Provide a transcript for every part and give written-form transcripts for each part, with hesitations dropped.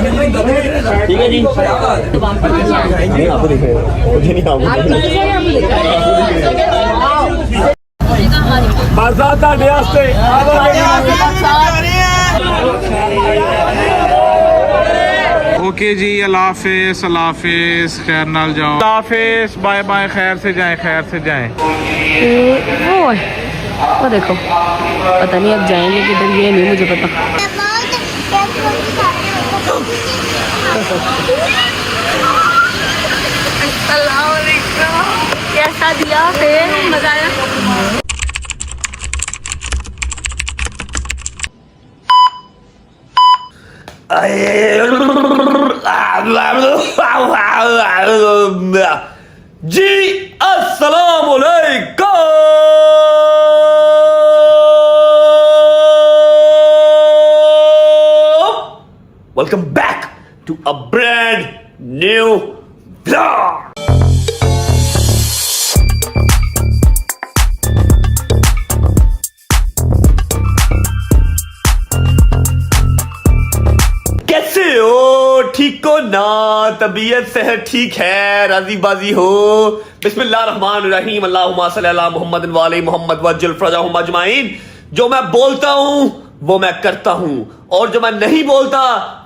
ठीक है जी। नहीं आपको दिख रहा है, मुझे नहीं ओके जी, अल्लाह हाफिज, अल्लाह हाफिज, खैर नाल जाओ, अल्लाह हाफिज, बाय बाय, खैर से जाएं, खैर से जाएं। वो देखो, पता नहीं अब जाएंगे किधर, ये नहीं मुझे पता। कैसा दिया फिर, मजा आया? जी अस्सलाम वालेकुम। Welcome back to a brand new blog. कैसे हो, ठीक हो ना? तबीयत सेहत ठीक है, राजी बाजी हो? बिस्मिल्लाहिर्रहमानिर्रहीम, अल्लाहुम्मा सल्ली अला मुहम्मद वाले मोहम्मद वज्जल फरजाहुम अजमाइन। जो मैं बोलता हूं वो मैं करता हूं, और जो मैं नहीं बोलता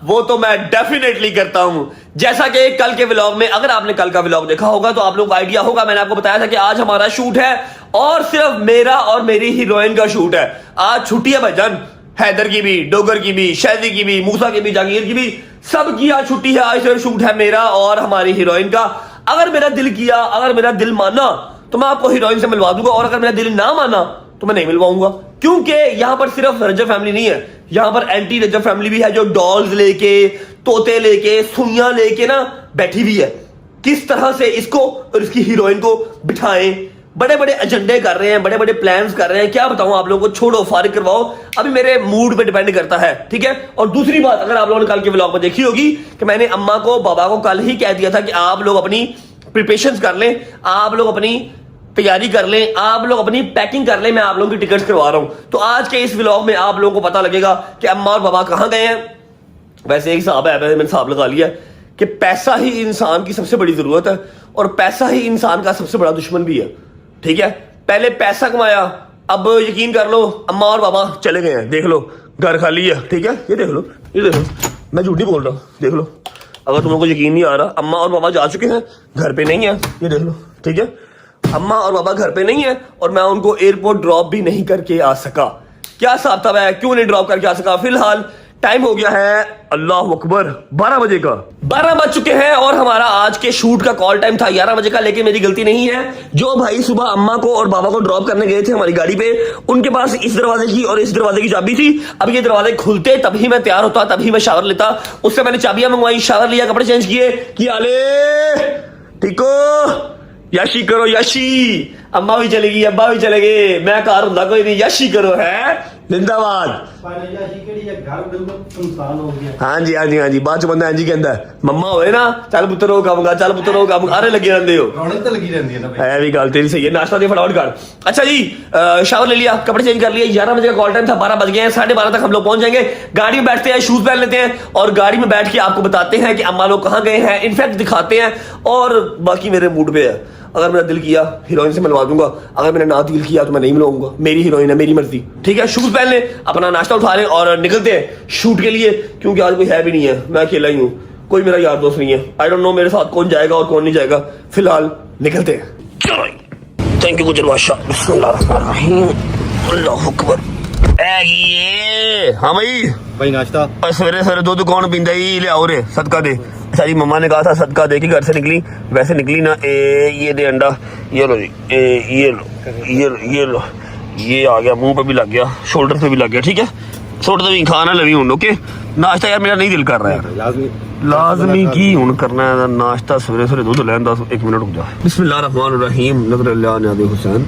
वो तो मैं डेफिनेटली करता हूं। जैसा कि कल के व्लॉग में, अगर आपने कल का व्लॉग देखा होगा तो आप लोगों को आइडिया होगा, मैंने आपको बताया था कि आज हमारा शूट है और सिर्फ मेरा और मेरी हीरोइन का शूट है। आज छुट्टी है भाईजान, हैदर की भी, डोगर की भी, शैदी की भी, मूसा की भी, जागीर की भी, सबकी आज छुट्टी है। आज सिर्फ शूट है मेरा और हमारी हीरोइन का। अगर मेरा दिल किया, अगर मेरा दिल माना तो मैं आपको हीरोइन से मिलवा दूंगा, और अगर मेरा दिल ना माना तो मैं नहीं मिलवाऊंगा, क्योंकि यहां पर सिर्फ रजब फैमिली नहीं है, यहां पर एंटी रजब फैमिली भी है, जो डॉल्स लेके, तोते लेके, सुइयां लेके ना बैठी हुई है। किस तरह से इसको और इसकी हीरोइन को बिठाएं, बड़े बड़े एजेंडे कर रहे हैं, बड़े बड़े प्लान्स कर रहे हैं। क्या बताऊं आप लोगों को, छोड़ो, फारिग करवाओ, अभी मेरे मूड पे डिपेंड करता है, ठीक है। और दूसरी बात, अगर आप लोगों ने कल के व्लॉग में देखी होगी कि मैंने अम्मा को, बाबा को कल ही कह दिया था कि आप लोग अपनी प्रिपरेशंस कर लें, आप लोग अपनी तैयारी कर लें, आप लोग अपनी पैकिंग कर लें, मैं आप लोगों की टिकट्स करवा रहा हूं। तो आज के इस व्लॉग में आप लोगों को पता लगेगा कि अम्मा और बाबा कहां गए हैं। वैसे एक हिसाब है, मैंने हिसाब लगा लिया कि पैसा ही इंसान की सबसे बड़ी जरूरत है, और पैसा ही इंसान का सबसे बड़ा दुश्मन भी है, ठीक है। पहले पैसा कमाया, अब यकीन कर लो अम्मा और बाबा चले गए हैं, देख लो घर खाली है, ठीक है। ये देख लो, ये देख लो, मैं झूठी बोल रहा हूँ, देख लो। अगर तुम लोगों को यकीन नहीं आ रहा, अम्मा और बाबा जा चुके हैं, घर पे नहीं है, ये देख लो, ठीक है। अम्मा और बाबा घर पे नहीं है, और मैं उनको एयरपोर्ट ड्रॉप भी नहीं करके आ सका। क्या हिसाब था, मैं क्यों नहीं ड्रॉप करके आ सका? फिलहाल टाइम हो गया है, अल्लाह अकबर, 12 बजे का, 12 बज चुके हैं, और हमारा आज के शूट का कॉल टाइम था 11 बजे का। लेकिन मेरी गलती नहीं है, जो भाई सुबह अम्मा को और बाबा को ड्रॉप करने गए थे हमारी गाड़ी पे, उनके पास इस दरवाजे की और इस दरवाजे की चाबी थी। अब ये दरवाजे खुलते तभी मैं तैयार होता, तभी मैं शावर लेता। उससे मैंने चाबियां मंगवाई, शावर लिया, कपड़े चेंज किए, किया ले ठीक हो, यशी करो यशी। अम्मा भी चले गई, अब्बा भी चले गए, मैं कार हूं कोई नहीं, यशी करो है, जिंदाबाद। हाँ जी, हाँ जी, हाँ जी, बाद च बंदा इंज ही कहता है, मम्मा होए ना, चल पुत्तर हो काम, चल पुत्तर हो काम, अरे लगे रहते हो, रौनक तो लगी रहती है ना। है भी गल तेरी सही है, नाश्ता दे फटाफट कर। अच्छा जी, शावर ले लिया, कपड़े चेंज कर लिए, 11 बजे का कॉल टाइम था, 12 बज गए हैं, 12:30 तक हम लोग पहुंच जाएंगे। गाड़ी में बैठते हैं, शूज पहन लेते हैं, और गाड़ी में बैठ के आपको बताते हैं कि अम्मा लोग कहाँ गए हैं, इनफैक्ट दिखाते हैं। और बाकी मेरे मूड पे है, अगर मेरा दिल किया हीरोइन से मिलवा दूंगा, अगर मैंने ना दिल किया तो मैं नहीं मिलवाऊंगा, मेरी हीरोइन है, मेरी मर्जी, ठीक है। शूज पहन ले, अपना नाश्ता उठा ले, और निकलते हैं शूट के लिए, क्योंकि आज कोई है भी नहीं है, मैं अकेला ही हूँ, कोई मेरा यार दोस्त नहीं है। आई डोंट नो मेरे साथ कौन जाएगा और कौन नहीं जाएगा। फिलहाल निकलते हैं, चलो। थैंक यू गुजर बादशाह, बिस्मिल्लाहिर्रहमानिर्रहीम, अल्लाह अकबर। हाँ भाई नाश्ता सवेरे सवेरे दूध कौन पींदा ही, ले आओ रे, सदका दे। अच्छा जी, मम्मा ने कहा था सदका दे के घर से निकली, वैसे निकली ना। ये दे अंडा, ये लो जी, ये लो, ये लो, ये लो, ये आ गया, मुंह पे भी लग गया, शोल्डर पे भी लग गया, ठीक है। छोड़ दे, खाना लवी हूं, ओके। नाश्ता यार मेरा नहीं दिल कर रहा है, लाजमी की हूं करना है नाश्ता, सवेरे सवेरे दूध लें। 1 मिनट रुक जा। बिस्मिल्लाहिर्रहमानिर्रहीम, नज़र अल्लाह नाबी हुसैन।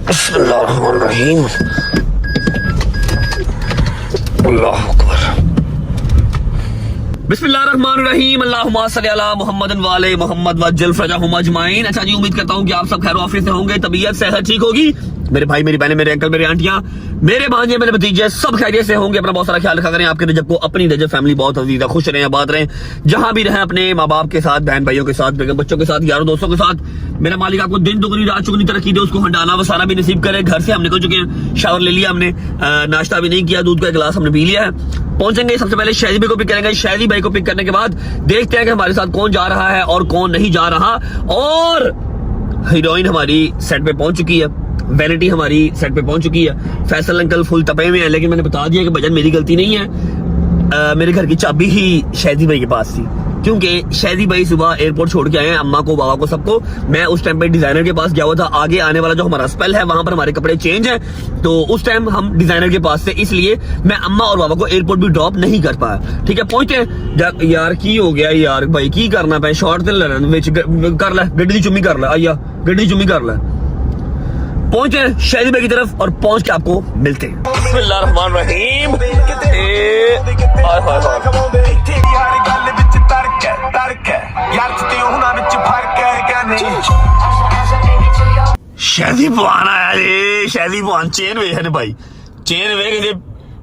बिस्मिल्लाहिर्रहमानिर्रहीम, अल्लाह अकबर। बिस्मिल्लाहिर्रहमानिर्रहीम, अल्लाहुम्मा सल्ली अला मुहम्मदिन वाले मोहम्मद वज्जल फरजाहुम अजमाइन। अच्छा जी, उम्मीद करता हूँ कि आप सब खैर ऑफिस से होंगे, तबीयत सेहत ठीक होगी। मेरे भाई, मेरी बहनें, मेरे अंकल, मेरे आंटियां, मेरे भांजे, मेरे भतीजे सब खैरियत से होंगे। अपना बहुत सारा ख्याल रखा करें। आपके रजब को, अपनी रजब फैमिली बहुत अजीज है, खुश रहें, आबाद रहें, जहां भी रहें, अपने माँ बाप के साथ, बहन भाइयों के साथ, बेगम बच्चों के साथ, यारों दोस्तों के साथ। मेरा मालिक आपको दिन दुगनी रात चुगनी तरक्की दे, उसको हंडाना वसाना भी नसीब करे। घर से हम निकल चुके हैं, शावर ले लिया हमने, नाश्ता भी नहीं किया, दूध का गिलास हमने पी लिया है। पहुंचेंगे सबसे पहले शादी भाई को पिक करेंगे। शादी भाई को पिक करने के बाद देखते हैं कि हमारे साथ कौन जा रहा है और कौन नहीं जा रहा। और हीरोइन हमारी सेट पे पहुंच चुकी है, वैनिटी हमारी सेट पे पहुंच चुकी है। फैसल अंकल फुल तपे में है, लेकिन मैंने बता दिया कि भजन मेरी गलती नहीं है। मेरे घर की चाबी ही शादी भाई के पास थी, क्योंकि शादी भाई सुबह एयरपोर्ट छोड़ के आए हैं अम्मा को, बाबा को, सबको। मैं उस टाइम पे डिजाइनर के पास गया हुआ था। आगे आने वाला जो हमारा स्पेल है वहां पर हमारे कपड़े चेंज है, तो उस टाइम हम डिजाइनर के पास थे, इसलिए मैं अम्मा और बाबा को एयरपोर्ट भी ड्रॉप नहीं कर पाया। ठीक है, पहुंचते हैं। यार की हो गया यार भाई, की करना पे शॉर्ट ते कर ले, गड्डी दी चुम्मी कर ले, आइया गड्डी दी चुम्मी कर ले। पहुंचे शादी भाई की तरफ और पहुंच के आपको मिलते हैं। बिस्मिल्लाहिर्रहमानिर्रहीम। शादी बुआन आया जी, शादी बुआन चेन वे है भाई, चेन वे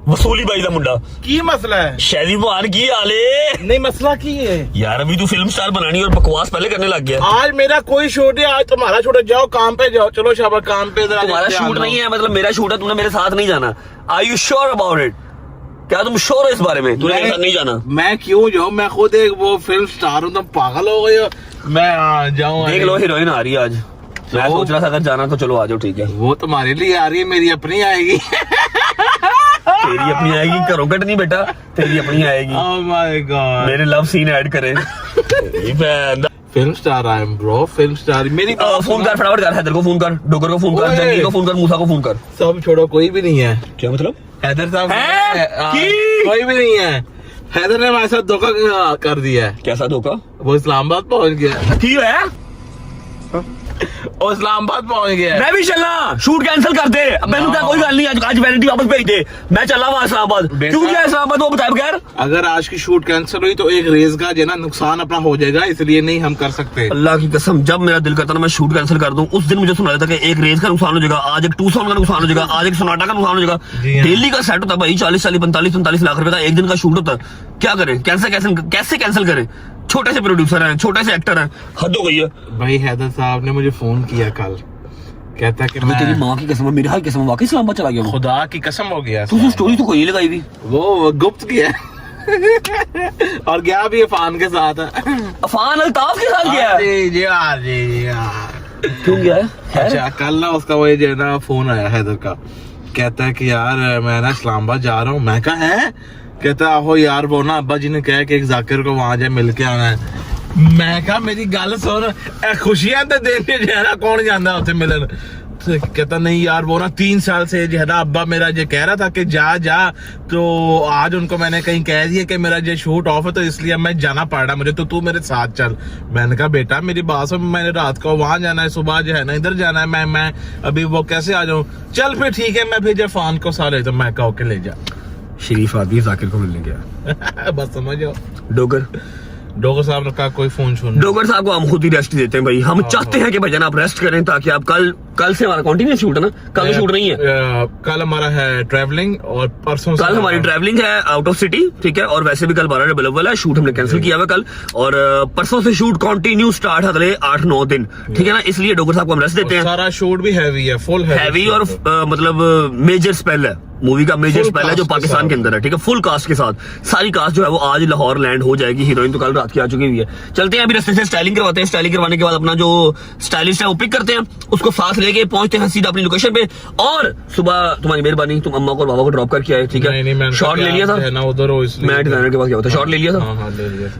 वसूली भाई का मुंडा। की मसला है? शादी बुआन की आले नहीं मसला की है यार, अभी तू फिल्म स्टार बनानी और बकवास पहले करने लग गया। आज मेरा कोई शूट है, आज तुम्हारा शूट है, जाओ काम पे जाओ। चलो शाबाश काम पे। तुम्हारा शूट नहीं है, मतलब मेरा शूट है, तुमने मेरे साथ नहीं जाना। Are you sure about it? क्या तुम श्योर हो इस बारे में? तूने मेरे साथ नहीं जाना। मैं क्यों जाऊँ? मैं खुद एक वो फिल्म स्टार हूँ, तुम पागल हो गए हो। मैं जाऊँ? देख लो हीरोइन आ रही है आज। मैं सोच रहा था अगर जाना तो चलो आ जाओ, ठीक है। वो तुम्हारे लिए आ रही है, मेरी अपनी आएगी। तेरी अपनी आएगी, करो कट नहीं बेटा, तेरी अपनी आएगी। ओह माय गॉड, मेरे लव सीन ऐड करे। Film star I am bro, film star. मेरी फोन कर फटाफट कर, हैदर को फोन कर, डोगर को फोन कर, जंगी को फोन कर, मूसा को फोन कर। सब छोड़ो, कोई भी नहीं है। क्या मतलब? हैदर साहब की? कोई भी नहीं है। हैदर ने हमारे साथ धोखा कर दिया है। कैसा धोखा? वो इस्लामाबाद पहुंच गया। की है? वो इस्लामाबाद पहुंच गया। मैं भी चलना, शूट कैंसिल कर दे। अब मैंने कहा कोई गल नहीं, आज वैनिटी वापस भेज दे, मैं चला वहां इस्लामाबाद। क्यों गया इस्लामाबाद वो बताए बगैर? अगर आज की शूट कैंसिल हुई तो एक रेस का जो है ना नुकसान अपना हो जाएगा, इसलिए नहीं हम कर सकते। अल्लाह की कसम, जब मेरा दिल करता ना मैं शूट कैंसिल कर दूं, उस दिन मुझे सुना था कि एक रेस का नुकसान हो जाएगा, आज एक 2 सॉन्ग का नुकसान हो जाएगा, आज एक सोनाटा का नुकसान हो जाएगा। डेली का सेट होता है भाई, 40-40, 45-45 लाख रुपए का एक दिन का शूट होता है। क्या करें? कैसे कैंसिल करें? छोटे से प्रोड्यूसर हैं, छोटे से एक्टर हैं, हद हो गई है भाई। हैदर साहब ने मुझे फोन किया कल, कहता कि तेरी माँ की कसम, मेरी हाल कसम, वाकई इस्लामाबाद चला गया। खुदा की कसम हो गया। तू स्टोरी तो कोई लगाई भी, वो गुप्त किया। और गया भी अफान के साथ। अफान अल्ताफ के साथ गया। जी क्यों गया है? अच्छा, कल ना उसका वो जो है ना फोन आया हैदर का, कहता है कि यार मैं ना इस्लामाबाद जा रहा हूँ। मैं कहा है? कहता आहो यार, वो ना अब्बा जी ने कहा कि एक जाकिर को वहां जाए मिल के आना है। मैं कहा मेरी गल सुन, खुशियां तो देने जो है ना कौन जाता उसे मिलन। तो कहता नहीं यार, वो ना 3 साल से जो है ना अब्बा मेरा जो कह रहा था कि जा, तो आज उनको मैंने कहीं कह दिया कि मेरा जो शूट ऑफ है, तो इसलिए मैं जाना पड़ रहा मुझे, तो तू मेरे साथ चल। मैंने कहा बेटा मेरी बात सुन, मैंने रात को वहां जाना है, सुबह जो है ना इधर जाना है, मैं अभी वो कैसे आ जाऊं? चल फिर ठीक है, मैं फिर जब फान को साले तो मैं कहो के ले जा। शरीफ आदमी जाकिर को मिलने गया। बस समझो। डोगर साहब ने कहा कोई फोन सुन। डोगर साहब को हम खुद ही रेस्ट देते हैं भाई, हम चाहते हैं कि भाईजान आप रेस्ट करें, ताकि आप कल से हमारा कंटिन्यूस शूट है ना, कल शूट नहीं है। कल हमारा है ट्रैवलिंग और परसों कल हमारी ट्रैवलिंग है आउट ऑफ सिटी, ठीक है। और वैसे भी कल 12 अवेलेबल है, शूट हमने कैंसिल किया हुआ कल, और परसों से शूट कंटिन्यू स्टार्ट है अगले 8-9 दिन, ठीक है ना। इसलिए डोगर साहब को हम रेस्ट देते हैं। सारा शूट भी हैवी है, फुल हैवी और मतलब मेजर स्पेल है, मूवी का मेजर स्पेल है जो पाकिस्तान के अंदर है, ठीक है। फुल कास्ट के साथ सारी कास्ट जो है वो आज लाहौर लैंड हो जाएगी। हीरोइन तो कल रात की आ चुकी हुई है। चलते हैं अभी रास्ते से स्टाइलिंग करवाते हैं। स्टाइलिंग करवाने के बाद अपना जो स्टाइलिस्ट है वो पिक करते हैं, उसको साथ लेके पहुंचते हैं सीधा अपनी लोकेशन पे। और सुबह तुम्हारी मेहरबानी, तुम अम्मा को और बाबा को ड्रॉप करके आए, ठीक है। शॉट ले लिया था उधर, मैं डिजाइनर के पास गया था, शॉट ले लिया था,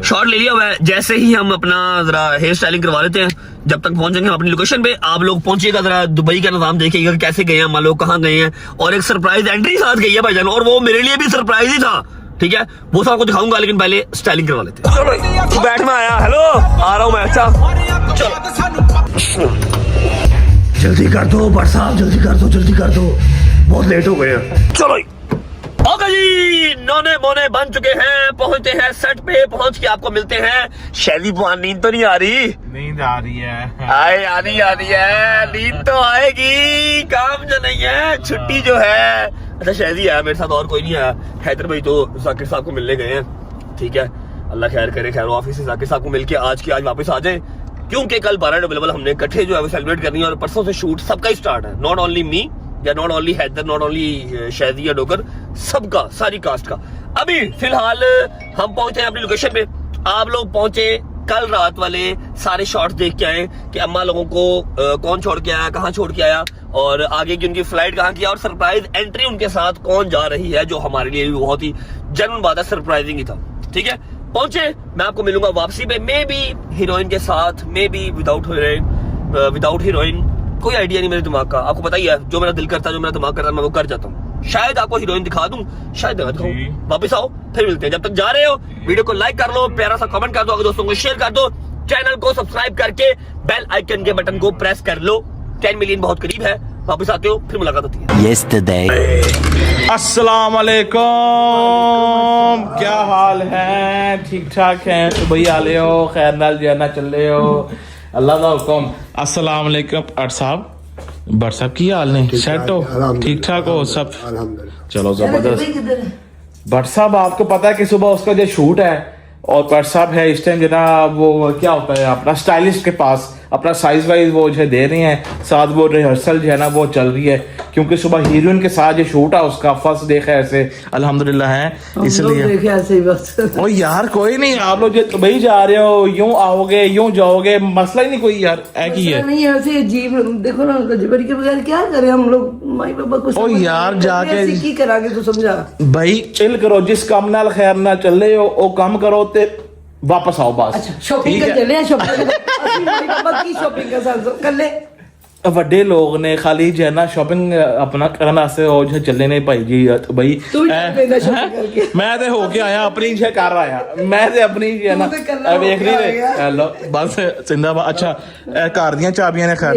शॉट ले लिया हुआ है। जैसे ही हम अपना जरा हेयर स्टाइलिंग करवा लेते हैं, जब तक पहुंचेंगे अपनी लोकेशन पे, आप लोग पहुंचिएगा, जरा दुबई का निजाम देखिएगा कैसे गए हैं हम लोग, कहाँ गए हैं। और एक सरप्राइज एंट्री साथ गई है भाईजान, और वो मेरे लिए भी सरप्राइज ही था, ठीक है। वो सब आपको दिखाऊंगा, लेकिन पहले स्टाइलिंग करवा लेते हैं। चलो तू बैठ में आया, हेलो आ रहा हूँ मैं। अच्छा चलो जल्दी कर दो बट साहब, जल्दी कर दो, बहुत लेट हो गए हैं। चलो ओके जी, नौने मोने बन चुके हैं, पहुंचते हैं सेट पे। पहुंच के आपको मिलते हैं। शैली बुआन, नींद तो नहीं आ रही? नींद आ रही है। आए आनी है, नींद तो आएगी, काम जो नहीं है, छुट्टी जो है। अच्छा शायद आया मेरे साथ, और कोई नहीं आया। हैदर भाई तो जाकिर साहब को मिलने गए हैं, ठीक है, अल्लाह खैर करे। खैर ऑफिस से जाकिर साहब को मिलके आज की आज वापस आ जाए, क्योंकि कल 12 नवंबर हमने इकट्ठे जो है वो सेलिब्रेट करनी है। और परसों से शूट सबका ही स्टार्ट है, नॉट ओनली मी या not only Haider, not only शायदी या डोकर, सबका, सारी कास्ट का। अभी फिलहाल हम पहुंचे हैं अपनी लोकेशन पे, आप लोग पहुंचे कल रात वाले सारे शॉट्स देख के आए कि अम्मा लोगों को कौन छोड़ के आया, कहाँ छोड़ के आया, और आगे की उनकी फ्लाइट कहाँ किया, और सरप्राइज एंट्री उनके साथ कौन जा रही है, जो हमारे लिए भी बहुत ही जेन्युइन बात है, सरप्राइजिंग ही था। ठीक है, पहुंचे, मैं आपको मिलूंगा वापसी पे, मे बी हीरोइन के साथ, मे बी विदाउट हीरोइन, कोई आइडिया नहीं मेरे दिमाग का। आपको पता ही है, जो मेरा दिल करता है, जो मेरा दिमाग करता है, मैं वो कर जाता हूँ। शायद आपको हीरोइन दिखा दूं, शायद दिखा दूं। वापस आओ, फिर मिलते हैं। जब तक जा रहे हो वीडियो को लाइक कर लो, प्यारा सा कमेंट कर दो, अगर दोस्तों को शेयर कर दो, चैनल को सब्सक्राइब करके बेल आइकन के बटन को प्रेस कर लो। 10 मिलियन बहुत करीब है। वापस आते हो, फिर मुलाकात होती है। अस्सलाम वालेकुम, क्या हाल है? ठीक ठाक है तो भैया आ ले हो, खैर नाल जाना चल रहे हो, अल्लाह का हुक्म। अस्सलाम वालेकुम अट साहब, बट साहब की हाल नहीं, सेट हो, ठीक ठाक हो सब? चलो जबरदस्त। भट्ट साहब आपको पता है कि सुबह उसका जो शूट है, और भट्ट साहब है इस टाइम जो ना वो क्या होता है अपना स्टाइलिस्ट के पास अपना साइज वाइज वो जो है दे रही हैं, साथ वो रिहर्सल जो है ना वो चल रही है, क्योंकि सुबह हीरोइन के साथ जो शूट है उसका फर्स्ट देखा ऐसे अल्हम्दुलिल्लाह है, इसलिए ऐसे ही बस। ओ यार कोई नहीं, आप लोग जो दुबई जा रहे हो, यूं आओगे यूं जाओगे, मसला ही नहीं कोई यार, है की है नहीं ऐसे अजीब। देखो ना जबरी के बगैर क्या करें हम लोग, माई बाबा को ओ यार जाके की करांगे तो समझा भाई, चिल करो, जिस काम नाल खैर ना चले हो ओ काम करो ते वापस आओ बस। अच्छा शॉपिंग कर चले, शॉपिंग की शॉपिंग का साथ कर ले। ਵੱਡੇ ਲੋਕ ਨੇ ਖਾਲੀ ਜੇ ਨਾ ਸ਼ਾਪਿੰਗ ਆਪਣਾ ਕਰਨ ਵਾਸਤੇ ਉਹ ਜੇ ਚੱਲੇ ਨੇ ਭਾਈ ਜੀ ਬਈ ਮੈਂ ਤੇ ਹੋ ਕੇ ਆਇਆ, ਆਪਣੀ ਜੇ ਕਰ ਆਇਆ, ਮੈਂ ਤੇ ਆਪਣੀ ਜੇ ਨਾ ਵੇਖ ਲਈ ਤੇ हेलो बस जिंदाबाद। अच्छा कार ਦੀਆਂ ਚਾਬੀਆਂ ਨੇ ਖੈਰ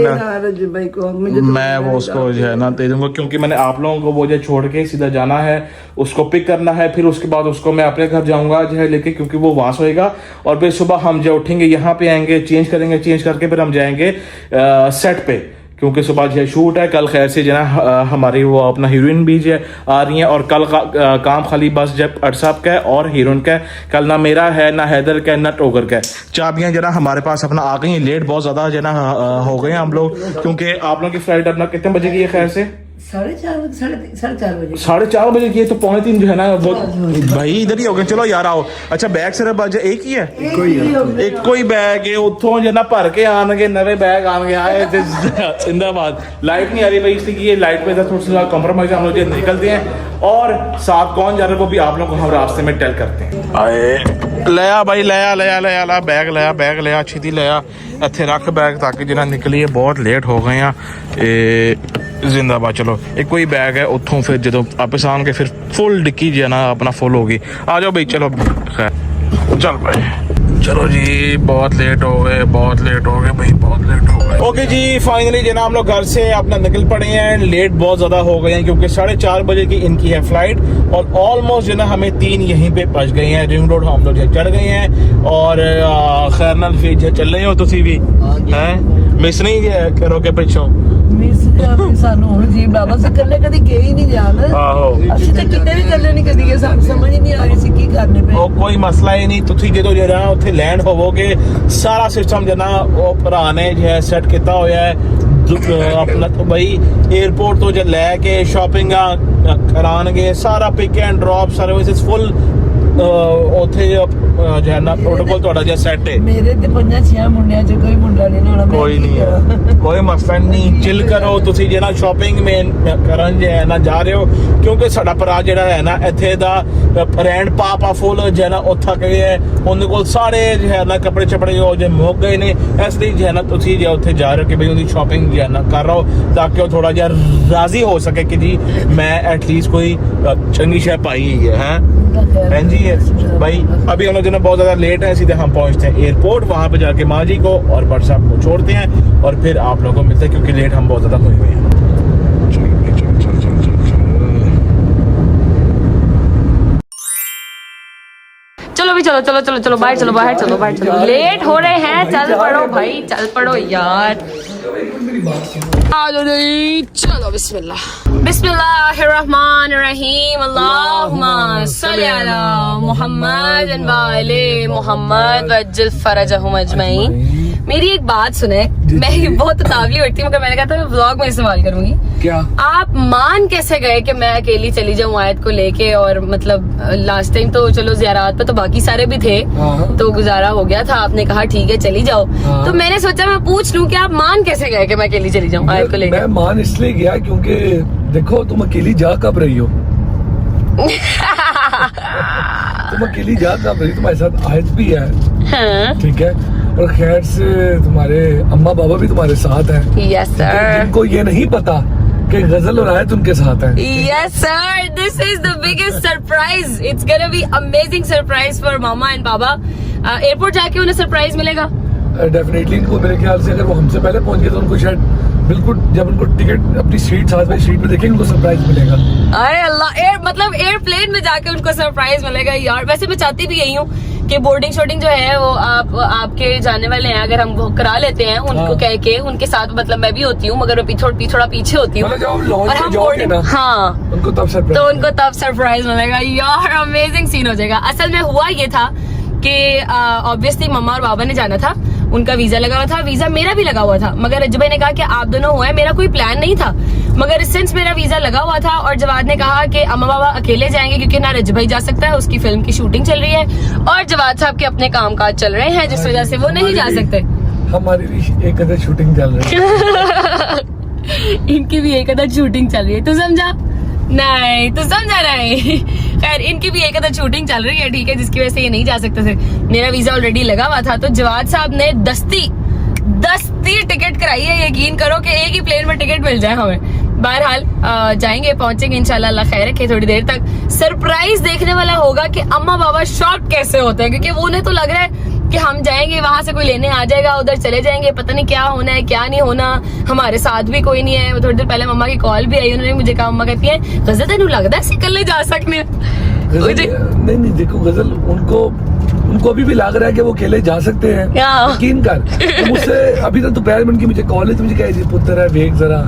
मैं वो उसको जो है ना दे दूंगा, क्योंकि मैंने आप लोगों को वो जो छोड़ के सीधा जाना है, उसको पिक करना है, फिर उसके बाद उसको मैं अपने घर जाऊंगा जो है लेके, क्योंकि वो वहां होएगा, और फिर सुबह हम जो उठेंगे यहाँ पे आएंगे, चेंज करेंगे, चेंज करके फिर हम जाएंगे सेट पे, क्योंकि सुबह जो शूट है। कल खैर से जो है हमारी वो अपना हीरोइन भी जो आ रही है, और कल का काम खाली बस जब अरसाब का है और हीरोइन का है, कल ना मेरा है ना हैदर का है ना टोगर का है। चाबियां जो ना हमारे पास अपना आ गई हैं, लेट बहुत ज़्यादा जो ना हो गए हैं हम लोग, क्योंकि आप लोगों की फ्लाइट अपना कितने बजे की है खैर से? 4:30 बजे। 4:30 बजे की है, तो 2:45 जो है ना वो भाई इधर ही हो गए। चलो यार आओ। अच्छा बैग सिर्फ अज एक ही है, एक कोई बैग है, उतों जो ना भर के आने नवे बैग आने आए जिंदाबाद। लाइट नहीं आ रही भाई, इसलिए ये लाइट पे थोड़ा सा कॉम्प्रोमाइज हम लोग निकलते हैं, और साथ कौन जा रहा है वो भी आप लोग को हम रास्ते में टेल करते हैं। आए लिया भाई, लिया बैग लिया अच्छी थी, लिया इत्थे रख बैग ताकि जिन्ना निकलीए, बहुत लेट हो गए हैं जिंदाबाद। चलो एक कोई बैग है उतों, फिर जो वापस आन के फिर फुल डिक्की जो है ना अपना फुल होगी। आ जाओ भाई, चलो खैर चल भाई, चलो जी बहुत लेट हो गए भाई, बहुत लेट हो गए। ओके जी फाइनली जो ना हम लोग घर से अपना निकल पड़े हैं, लेट बहुत ज़्यादा हो गए हैं, क्योंकि 4:30 बजे की इनकी है फ्लाइट, और ऑलमोस्ट जो ना हमें 3 यहीं पे पहुंच गए हैं, रिंग रोड हम लोग चढ़ गए हैं, और खैर नाल फिर चल रहे हो तुसी भी हैं, मिस नहीं करोगे पिछों ਸਾਨੂੰ ਹੁਣ ਜੀ ਬਾਬਾ ਸੇ ਕੱਲੇ ਕਦੀ ਗਏ ਹੀ ਨਹੀਂ ਜਾਣ। ਆਹੋ ਅਸੀਂ ਤਾਂ ਕਿਤੇ ਵੀ ਕੱਲੇ ਨਹੀਂ ਕਦੀ ਗਏ, ਸਾਨੂੰ ਸਮਝ ਹੀ ਨਹੀਂ ਆ ਰਹੀ ਸੀ ਕੀ ਕਰਨੇ ਪਏ। ਉਹ ਕੋਈ ਮਸਲਾ ਹੀ ਨਹੀਂ, ਤੁਸੀਂ ਜਦੋਂ ਜਿਹੜਾ ਉੱਥੇ ਲੈਂਡ ਹੋਵੋਗੇ, ਸਾਰਾ ਸਿਸਟਮ ਜਨਾ ਉਹ ਭਰਾ ਨੇ ਜਿਹੜਾ ਸੈੱਟ ਕੀਤਾ ਹੋਇਆ ਹੈ ਆਪਣਾ, ਬਈ 에어ਪੋਰਟ ਤੋਂ ਜੇ ਲੈ ਕੇ ਸ਼ਾਪਿੰਗਾਂ ਕਰਾਣਗੇ, ਸਾਰਾ ਪਿਕ ਐਂਡ ਡ੍ਰੌਪ ਸਰਵਿਸਿਜ਼ ਫੁੱਲ ਉੱਥੇ ਜੋ ਹੈ ਨਾ ਪ੍ਰੋਟੋਕੋਲ ਤੁਹਾਡਾ ਜਿਹਾ ਸੈੱਟ ਹੈ। ਮੇਰੇ ਤੇ 5-6 ਮੁੰਡਿਆਂ ਚ ਕੋਈ ਮੁੰਡਾ ਨਹੀਂ ਹੋਣਾ। ਕੋਈ ਨਹੀਂ, ਕੋਈ ਮਸਲਾ ਨਹੀਂ, ਚਿਲ ਕਰੋ ਤੁਸੀਂ ਜਿਹੜਾ ਸ਼ਾਪਿੰਗ ਮੇਨ ਕਰਨ ਜੇ ਹੈ ਨਾ ਜਾ ਰਹੇ ਹੋ, ਕਿਉਂਕਿ ਸਾਡਾ ਭਰਾ ਜਿਹੜਾ ਹੈ ਨਾ ਇੱਥੇ ਦਾ ਰੈਂਡ ਪਾਪਾ ਫੁੱਲ ਜੋ ਹੈ ਨਾ ਉੱਥਾ ਗਏ ਹੈ, ਉਹਦੇ ਕੋਲ ਸਾਰੇ ਜੋ ਹੈ ਨਾ ਕੱਪੜੇ ਛਪੜੇ ਜੋ ਜੇ ਮੁੱਕ ਗਏ ਨੇ, ਇਸ ਲਈ ਜੋ ਹੈ ਨਾ ਤੁਸੀਂ ਜੇ ਉੱਥੇ ਜਾ ਰਹੇ ਹੋ ਕਿ ਬਈ ਉਹਦੀ ਸ਼ਾਪਿੰਗ ਜੋ ਹੈ ਨਾ ਕਰ ਰਹੋ, ਤਾਂ ਕਿ ਉਹ ਥੋੜਾ ਜਿਹਾ ਰਾਜ਼ੀ ਹੋ ਸਕੇ कि जी मैं एटलीस्ट कोई चंगी शय पाई ही है जी भाई। अभी हम लोग जो ना बहुत ज़्यादा लेट है, सीधे हम पहुंचते हैं एयरपोर्ट, वहाँ पे जाके माँ जी को और भट्ट साहब को छोड़ते हैं, और फिर आप लोगों को मिलते हैं, क्योंकि लेट हम बहुत ज़्यादा हुए हुए हैं। चलो भी चलो बाहर चलो लेट हो रहे हैं, चल पड़ो भाई, चल पड़ो यार। मेरी बात सुनो। चलो बिस्मिल्लाह बिस्मिल्लाहिर्रहमानिर्रहीम अल्लाहुम्मा सल्ली अला मुहम्मद व आले मुहम्मद वज्जिल फरजहुम अजमईन। मेरी एक बात सुने, मैं बहुत तावली होती हूँ मगर मैंने कहा था मैं व्लॉग में इस्तेमाल करूंगी। क्या आप मान कैसे गए कि मैं अकेली चली जाऊँ आयत को लेके? और मतलब लास्ट टाइम तो चलो ज़ियारत पे तो बाकी सारे भी थे तो गुजारा हो गया था, आपने कहा ठीक है चली जाओ। तो मैंने सोचा मैं पूछ लूं कि आप मान कैसे गए कि मैं अकेली चली जाऊँ आयत को लेके? मैं मान इसलिए गया क्योंकि देखो तुम अकेली जा कब रही हो तुम अकेली जा कब रही, तुम्हारे साथ आयत भी है, हाँ। ठीक है, और खैर से तुम्हारे अम्मा बाबा भी तुम्हारे साथ हैं। यस सर, जिनको ये नहीं पता कि गजल और आयत उनके साथ है। Yes sir, this is the biggest surprise. It's gonna be amazing surprise for mama and baba. Airport जाके उन्हें सरप्राइज मिलेगा। डेफिनेटली इनको मेरे ख्याल से अगर वो हमसे पहले पहुंच गए तो उनको शायद बिल्कुल जब उनको टिकट अपनी सीट साथ में सीट पे देखेंगे उनको सरप्राइज मिलेगा। अरे अल्लाह, मतलब एयरप्लेन में जाके उनको सरप्राइज मिलेगा यार। वैसे मैं चाहती भी यही हूँ कि बोर्डिंग शोर्डिंग जो है वो आपके जाने वाले हैं अगर हम वो करा लेते हैं उनको कह के उनके साथ, मतलब मैं भी होती हूँ मगर मैं थोड़ा पीछे होती हूँ और हम बोर्डिंग, हाँ उनको तब सरप्राइज मिलेगा यार। अमेजिंग सीन हो जाएगा। असल में हुआ ये था कि ऑब्वियसली मम्मा और बाबा ने जाना था, उनका वीजा लगा हुआ था, वीजा मेरा भी लगा हुआ था मगर रज्जू भाई ने कहा कि आप दोनों हुए, मेरा कोई प्लान नहीं था मगर सिंस मेरा वीजा लगा हुआ था और जवाद ने कहा कि अम्मा बाबा अकेले जाएंगे क्योंकि ना रज्जू भाई जा सकता है, उसकी फिल्म की शूटिंग चल रही है और जवाद साहब के अपने कामकाज चल रहे हैं जिस वजह से वो नहीं जा सकते। हमारी भी एक अदर शूटिंग चल रही है इनकी भी एक अदर शूटिंग चल रही है, तू समझा? नहीं तो समझा नहीं। खैर इनकी भी एक अदर शूटिंग चल रही है, ठीक है, जिसकी वजह से ये नहीं जा सकते थे। मेरा वीजा ऑलरेडी लगा हुआ था तो जवाद साहब ने दस्ती टिकट कराई है। यकीन करो कि एक ही प्लेन में टिकट मिल जाए हमें। बहरहाल जाएंगे, पहुंचेंगे इंशाल्लाह, अल्लाह खैर रखे। थोड़ी देर तक सरप्राइज देखने वाला होगा कि अम्मा बाबा शॉक कैसे होते हैं, क्योंकि उन्हें तो लग रहा है कि हम जाएंगे वहां से कोई लेने आ जाएगा, उधर चले जाएंगे, पता नहीं क्या होना है क्या नहीं होना, हमारे साथ भी कोई नहीं है। थोड़ी देर पहले मम्मा की कॉल भी आई, उन्होंने मुझे कहा, मम्मा कहती है गजल तेन लगता है कल जा सकते नहीं देखो गजल उनको अभी भी लग रहा है कि वो अकेले जा सकते हैं। यकीन कर मुझसे अभी तक दोपहर में उनकी मुझे कॉल है, मुझे कह जी पुत्र है वेख जरा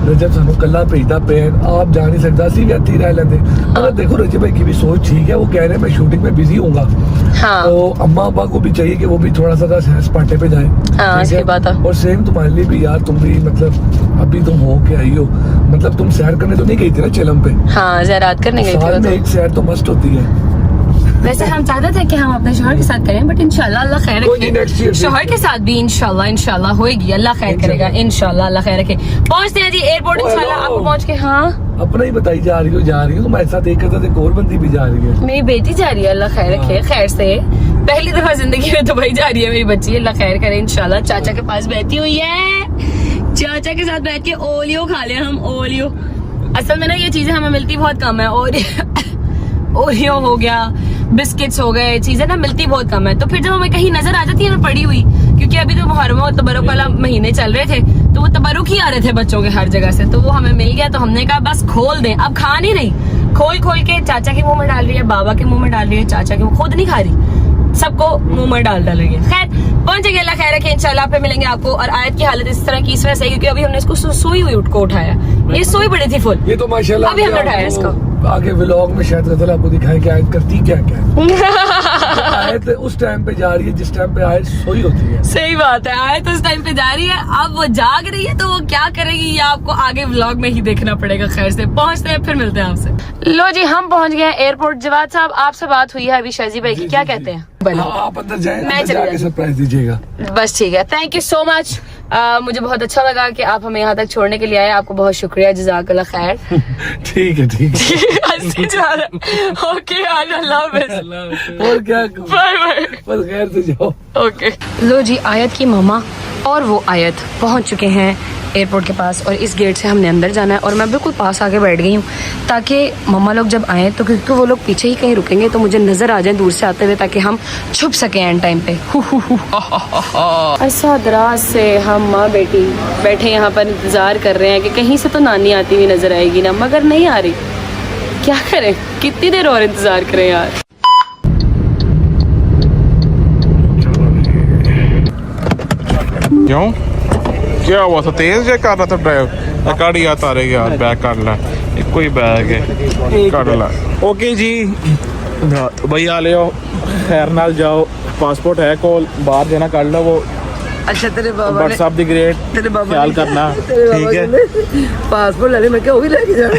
रजब सानू कला भेजता पे आप जा नहीं सकता सी भी हथी रह लेते। मगर देखो रजब भाई की भी सोच ठीक है, वो कह रहे हैं मैं शूटिंग में बिजी हूँगा, तो अम्मा अब्बा को भी चाहिए कि वो भी थोड़ा सा सपाटे पे जाए। सही बात है। और सेम तुम्हारे लिए भी यार, तुम भी मतलब अभी तुम हो के आई हो, मतलब तुम सैर करने तो नहीं गई थी ना चेलम पे? हाँ ज़ियारत करने गई थी। साल में एक सैर तो मस्त होती है। वैसे हम चाहते थे कि हम अपने शोहर के साथ करें बट इंशाल्लाह अल्लाह खैर रखे, शोहर के साथ भी इंशाल्लाह होएगी, अल्लाह खैर करेगा, इंशाल्लाह अल्लाह खैर रखे। पहुंचते हैं जी एयरपोर्ट इंशाल्लाह। आपको पहुंच के हाँ अपना ही बताई जा रही हो तुम्हारे साथ एक और बंदी भी जा रही है। मेरी बेटी जा रही है, अल्लाह खैर रखे, खैर से पहली दफा जिंदगी में दुबई जा रही है मेरी बच्ची, अल्लाह खैर करे इंशाल्लाह। चाचा के पास बैठी हुई है, चाचा के साथ बैठ के ओलियो खा ले हम, ओलियो। असल में ना ये चीजें हमें मिलती बहुत कम है, और ओरियो हो गया, बिस्किट्स हो गए, चीजें ना मिलती बहुत कम है। तो फिर जब हमें कहीं नजर आ जाती है ना पड़ी हुई, क्योंकि अभी तो मुहर्रम और तबरुक वाला महीने चल रहे थे तो वो तबरुक ही आ रहे थे बच्चों के हर जगह से, तो वो हमें मिल गया तो हमने कहा बस खोल दें। अब खा नहीं रही, खोल के चाचा के मुंह में डाल रही है, बाबा के मुंह में डाल रही है, चाचा के खुद नहीं खा रही, सबको मुंह में डाल डालेंगे। खैर पहुंचेंगे, अल्लाह खैर रखे, इंशाल्लाह पे मिलेंगे आपको। और आयत की हालत इस तरह की इस वजह से क्योंकि अभी हमने इसको सोई हुई को उठाया, ये सोई पड़ी थी फुल, ये तो माशाल्लाह अभी हमने उठाया इसको। आगे व्लॉग में शायद गजल आपको दिखाएं कि आयत करती क्या आयत उस टाइम पे जा रही है जिस टाइम पे आयत सोई होती है। सही बात है, आयत उस टाइम पे जा रही है, अब वो जाग रही है तो वो क्या करेगी ये आपको आगे व्लॉग में ही देखना पड़ेगा। खैर से पहुंचते हैं, फिर मिलते हैं आपसे। लो जी हम पहुंच गए एयरपोर्ट। जवाद साहब आपसे बात हुई है अभी शाजी भाई की, क्या कहते हैं? आप अंदर जाएं, मैं अंदर जाके सरप्राइज दीजिएगा। बस ठीक है, थैंक यू सो मच। मुझे बहुत अच्छा लगा कि आप हमें यहाँ तक छोड़ने के लिए आए, आपको बहुत शुक्रिया, जज़ाकल्लाह खैर। ठीक है ओके अल्लाह हाफ़िज़, और क्या बाय बाय, बस खैर से जाओ। ओके लो जी आयत की मामा और वो आयत पहुंच चुके हैं एयरपोर्ट के पास और इस गेट से हमने अंदर जाना है और मैं बिल्कुल पास आके बैठ गई हूँ ताकि मम्मा लोग जब आए तो क्योंकि वो लोग पीछे ही कहीं रुकेंगे तो मुझे नजर आ जाए दूर से आते हुए ताकि हम छुप सके एंड टाइम पे। ऐसा दराज से हम माँ बेटी बैठे यहाँ पर इंतजार कर रहे हैं कि कहीं से तो नानी आती हुई नजर आएगी ना, मगर नहीं आ रही। क्या करें, कितनी देर और इंतजार करें यार। क्यों क्या हुआ था, तेज जे कर रहा था ड्राइव? काट या तारे यार, बैग काट ला, एक कोई बैग है, काट ला। ओके जी भैया ले आओ, खैर नाल जाओ, पासपोर्ट है कोल, बाहर जाना कर लो वो। अच्छा तेरे बाबा ने, व्हाट्सएप दी ग्रेट तेरे बाबा ख्याल करना, ठीक है। पासपोर्ट ले मैं क्या वो भी लेके जाना।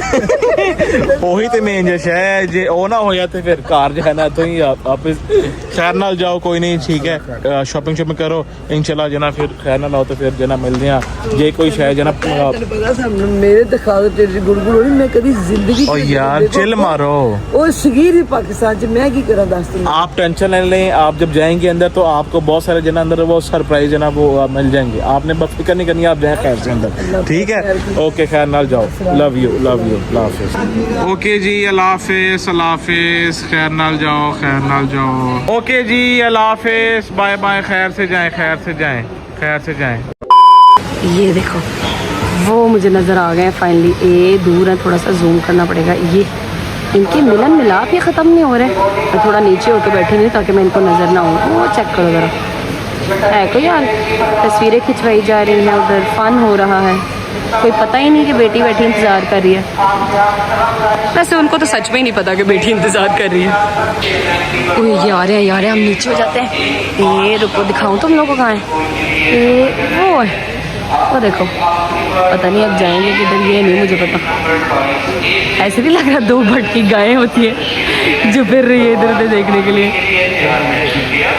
ਉਹੀ ਤੇ ਮੇਨ ਜਿਹਾ ਹੈ, ਜੇ ਉਹ ਨਾ ਹੋਇਆ ਤੇ ਫਿਰ ਕਾਰ ਜੋ ਹੈ ਨਾ ਇੱਥੋਂ ਹੀ ਵਾਪਸ ਖੈਰ ਨਾਲ ਜਾਓ, ਕੋਈ ਨਹੀਂ ਠੀਕ ਹੈ। ਸ਼ਾਪਿੰਗ ਸ਼ਾਪਿੰਗ ਕਰੋ ਇਨਸ਼ਾਅੱਲਾ ਜਨਾ, ਫਿਰ ਖੈਰ ਨਾਲ ਆਓ ਤੇ ਫਿਰ ਜਨਾ ਮਿਲਦੇ ਆ। ਜੇ ਕੋਈ ਸ਼ਾਇਦ ਜਨਾ पता सामने मेरे दिखा दो तेरी गुड़गुड़ होनी, मैं कभी जिंदगी ओ यार चिल मारो, ओ सगीर ही पाकिस्तान च मैं की करा दस दिन। आप टेंशन नहीं लें, आप जब जाएंगे अंदर तो आपको बहुत सारे जना अंदर वो सरप्राइज है ना वो मिल जाएंगे, आपने बस फिक्र नहीं करनी, आप जाए खैर से अंदर, ठीक है। ओके खैर नाल जाओ, लव यू अल्लाह हाफिज। ओके जी अल्लाह हाफिज, खैर नाल जाओ, खैर नाल जाओ। ओके जी अल्लाह हाफिज, बाय बाय, खैर से जाएं, खैर से जाएं, खैर से जाएं। ये देखो वो मुझे नज़र आ गए फाइनली। ये दूर है, थोड़ा सा जूम करना पड़ेगा। ये इनके मिलन मिलाप ये ख़त्म नहीं हो रहे। मैं थोड़ा नीचे होकर बैठी नहीं ताकि मैं इनको नज़र ना हो। वो चेक करो ज़रा, है कोई यार, तस्वीरें खिंचवाई जा रही हैं, उधर फन हो रहा है। कोई पता ही नहीं कि बेटी बैठी इंतज़ार कर रही है। वैसे उनको तो सच में ही नहीं पता कि बेटी इंतज़ार कर रही है। ओए यार हम नीचे हो जाते हैं। ये रुको दिखाऊं तुम लोगों को कहाँ है। ये वो देखो, पता नहीं अब जाएंगे किधर, ये नहीं मुझे पता। ऐसे नहीं लग रहा दो भटकी गायें होती है जो फिर रही है इधर उधर देखने के लिए।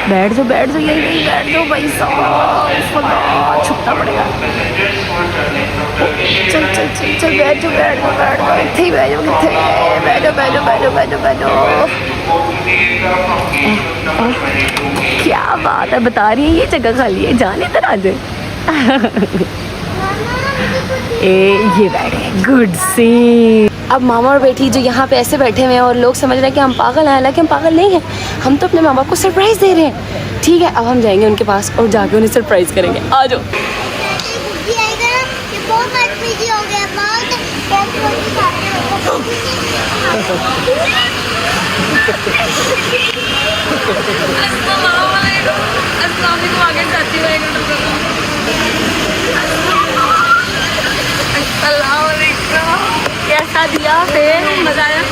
बैठ जाओ यही बैठ जाओ भाई साहब, छुपना पड़ेगा। चल बैठ जाओ, इतने ही बैठ जाओ। क्या बात है, बता रही है ये जगह खाली है, जाने इधर आ जाए। ये बैठे, गुड सी। अब मामा और बेटी जो यहाँ पे ऐसे बैठे हुए हैं और लोग समझ रहे हैं कि हम पागल हैं, हालांकि हम पागल नहीं हैं। हम तो अपने माँ बाप को सरप्राइज दे रहे हैं। ठीक है, अब हम जाएंगे उनके पास और जाके उन्हें सरप्राइज करेंगे। आ जाओ। कैसा दिया फिर, मजा आया?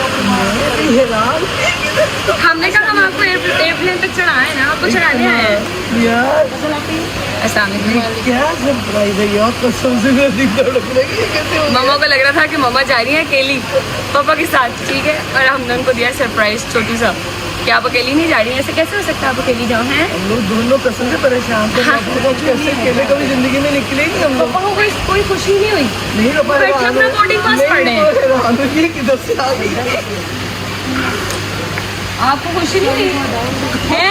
हमने कहा हम आपको एयरप्लेन तक चढ़ाए ना, आपको चढ़ाने आए हैं यार। क्या सरप्राइज है यार, कसम से मैं दिल धड़क रही है। कैसे हो मम्मा को लग रहा था कि मम्मा जा रही है अकेली पापा के साथ, ठीक है, और हमने उनको दिया सरप्राइज छोटू सा कि आप अकेली नहीं जा रही हैं। ऐसे कैसे हो सकता है आप अकेली जाओ? हैं हम लोग दोनों कसम से परेशान थे। कैसे अकेले कभी जिंदगी में निकले नहीं हम लोग। पापा को कोई खुशी नहीं हुई? नहीं हो पाया, बैठे अपना बोर्डिंग पास पढ़े। ये किधर से आ गई? आपको खुशी नहीं हुई है?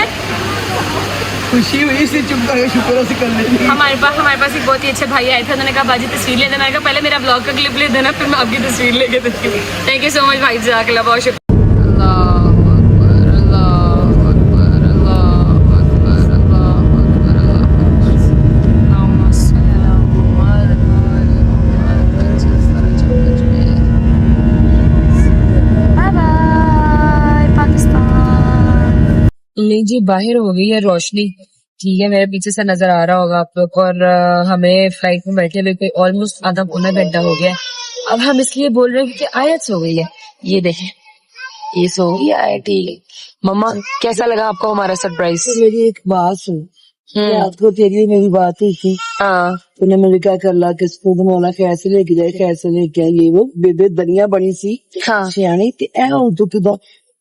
खुशी हुई, इसी चुप करके शुक्र से कर लेंगे। हमारे पास एक बहुत ही अच्छे भाई आए थे, उन्होंने कहा बाजी तस्वीर ले देना। मैंने कहा पहले मेरा ब्लॉग का क्लिप ले देना, फिर मैं आपकी तस्वीर लेके देती हूँ। थैंक यू सो मच भाई, जज़ाकल्लाह, बहुत शुक्रिया। लीजिए बाहर हो गई है रोशनी, ठीक है, मेरे पीछे से नजर आ रहा होगा आप लोग। और हमें फ्लाइट में बैठे हुए कोई ऑलमोस्ट आधा पौना घंटा हो गया। अब हम इसलिए बोल रहे हैं क्योंकि आयत सो गई है। ये देखें, ये सो गई है, ठीक है। मम्मा कैसा लगा आपको हमारा सरप्राइज? मेरी एक बात सुन, रात को तेरी मेरी बात हुई थी। हाँ, तूने मुझे क्या कर ला, किसको मौला कैसे लेके जाए, कैसे लेके आए, ये वो बेबे दुनिया बनी सी हाँ। सियाणी ते ऐ हुन तू किदा।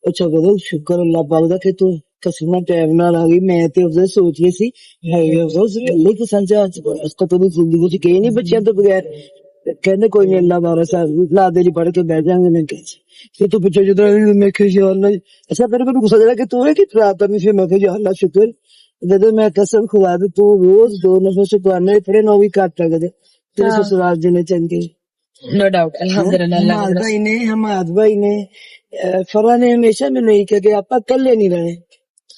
अच्छा करो शुक्र अल्लाह पाक दा कि तू कसम टाइम नाल आ गई। मैं ते उसे सोच रही सी है उस गल्ले को समझा उसको तो जिंदगी च कहीं नहीं बच्चियां तो बगैर। कहने कोई नहीं, अल्लाह बारा साहब ला देरी पढ़ के बैठ जाएंगे। मैं फिर तू पीछे जो मैं यार अल्लाह, अच्छा तेरे को गुस्सा चला कि तू है कि रात में, फिर मैं यार अल्लाह शुक्र दे, मैं कसम खुदा दे तू रोज 2 नफर से कुरान पढ़े, 9 भी काट कर दे तेरे ससुराल जीने चंगे। नो डाउट, अल्हम्दुलिल्लाह। हमाद भाई ने फरा ने हमेशा मैंने यही कहा कि आप कल्ले नहीं रहे।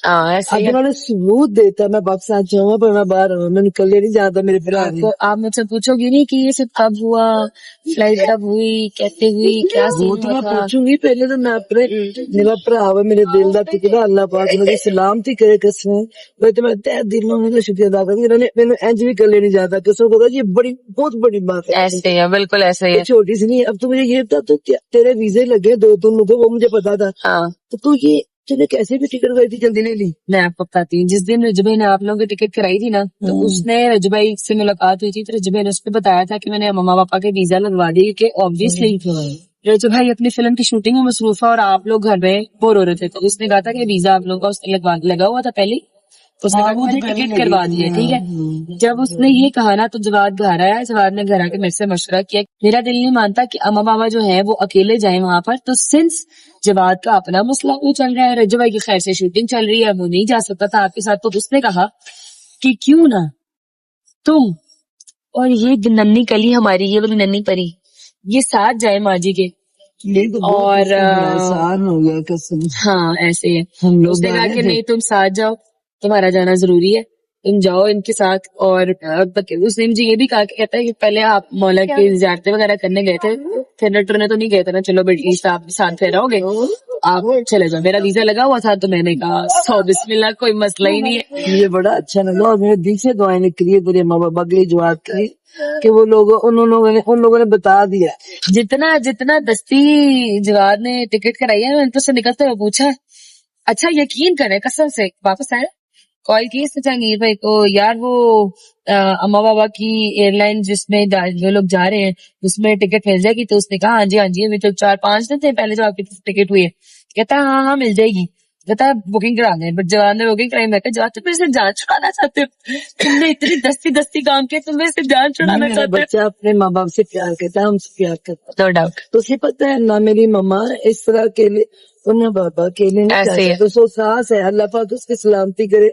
हाँ ऐसे ही अगर है। उन्होंने सबूत देता मैं पाकिस्तान जाऊंगा पर मैं बाहर हूँ, मैं निकल नहीं जाता मेरे भरा आपको आप मुझसे पूछोगे नहीं कि ये सब कब हुआ, फ्लाइट कब हुई, कैसे हुई, क्या वो सीन तो हुआ मैं था। पूछूंगी पहले तो मैं अपने मेरा भरा है मेरे दिल का टुकड़ा अल्लाह पाक मुझे सलामती करे कसम मैं तो मैं तहे दिल में उनका शुक्रिया अदा करती इन्होंने मैंने इंज भी कर लेने जाता कसम खुदा ये बड़ी बहुत बड़ी बात है ऐसे ही है, बिल्कुल ऐसे ही ये है। छोटी सी नहीं अब तो मुझे ये बता तो तेरे वीजे लगे 2-3 लोगों वो मुझे पता था हाँ तो तू ये तूने कैसे भी टिकट गई थी जल्दी नहीं ली मैं आपको बताती हूँ, जिस दिन रजू भाई ने आप लोगों की टिकट कराई थी ना, तो उसने रजू भाई से मुलाकात हुई थी, तो रजू भाई ने उसको बताया था कि मैंने मम्मा पापा के वीजा लगवा दिए, क्योंकि ऑब्वियसली रजू भाई अपनी फिल्म की शूटिंग में मसरूफ है और आप लोग घर में बोर हो रहे थे, तो उसने कहा था कि वीजा आप लोगों का उसने लगा हुआ था पहले, तो उसने कहा मुझे टिकट करवा दी है, ठीक है। जब उसने ये कहा ना तो जवाद घर आया, जवाद ने घर आके मेरे से मशवरा किया, मेरा दिल नहीं मानता कि अम्मा बाबा जो है वो अकेले जाए वहां पर, तो सिंस जवाद का अपना मसला वो चल रहा है, रजू भाई की खैर से शूटिंग चल रही है, वो नहीं जा सकता था आपके साथ, तो उसने कहा कि क्यों ना तुम और ये नन्ही कली हमारी, ये वाली नन्ही परी, ये साथ जाए माँ जी के। ये तो और आसान हो गया कसम हाँ ऐसे है। हम लोग उसने कहा आए कि थे। नहीं तुम साथ जाओ, तुम्हारा जाना जरूरी है, तुम जाओ इनके साथ। और उसने मुझे ये भी कहा कि कहता है कि पहले आप मौला की ज़ियारतें वगैरह करने गए थे, फिर टुरने तो नहीं गए थे ना, चलो एटलीस्ट आप साथ फिर रहोगे, आप चले जाओ। मेरा वीजा लगा हुआ था तो मैंने कहा सौ बिस्मिल्लाह, कोई मसला ही नहीं है। मुझे बड़ा अच्छा लगा और मेरे दिल से दुआएं निकली है तेरे माँ बाबा के लिए जवाब की कि वो लोग उन लोगों ने बता दिया जितना दस्ती जवाद ने टिकट कराई है, मैंने तो उससे निकलते हुए पूछा, अच्छा यकीन करे कसम से वापस आया, कॉल की इसने जहांगीर भाई को, यार वो अम्मा बाबा की एयरलाइन जिसमें जो लोग जा रहे हैं उसमें टिकट मिल जाएगी, तो उसने कहा हाँ जी अभी तो 4-5 दिन थे पहले जो आपकी टिकट हुई है। कहता है हाँ मिल जाएगी, कहता है बुकिंग करा लें, बट जवान ने बुकिंग कराई। मैं कहा जवान तुम इससे जान छुड़ाना चाहते हो, तुमने इतनी दस्ती काम किया, तुम इससे जान छुड़ाना मेरा चाहते बच्चा अपने माँ बाप से प्यार करता है हमसे प्यार करता है हो। नो डाउट तो उसे पता है ना मेरी मम्मा इस तरह अकेले और ना बाबा अकेले नहीं ऐसे ही है। जा सकते, तो सास है अल्लाह पाक उसकी सलामती करे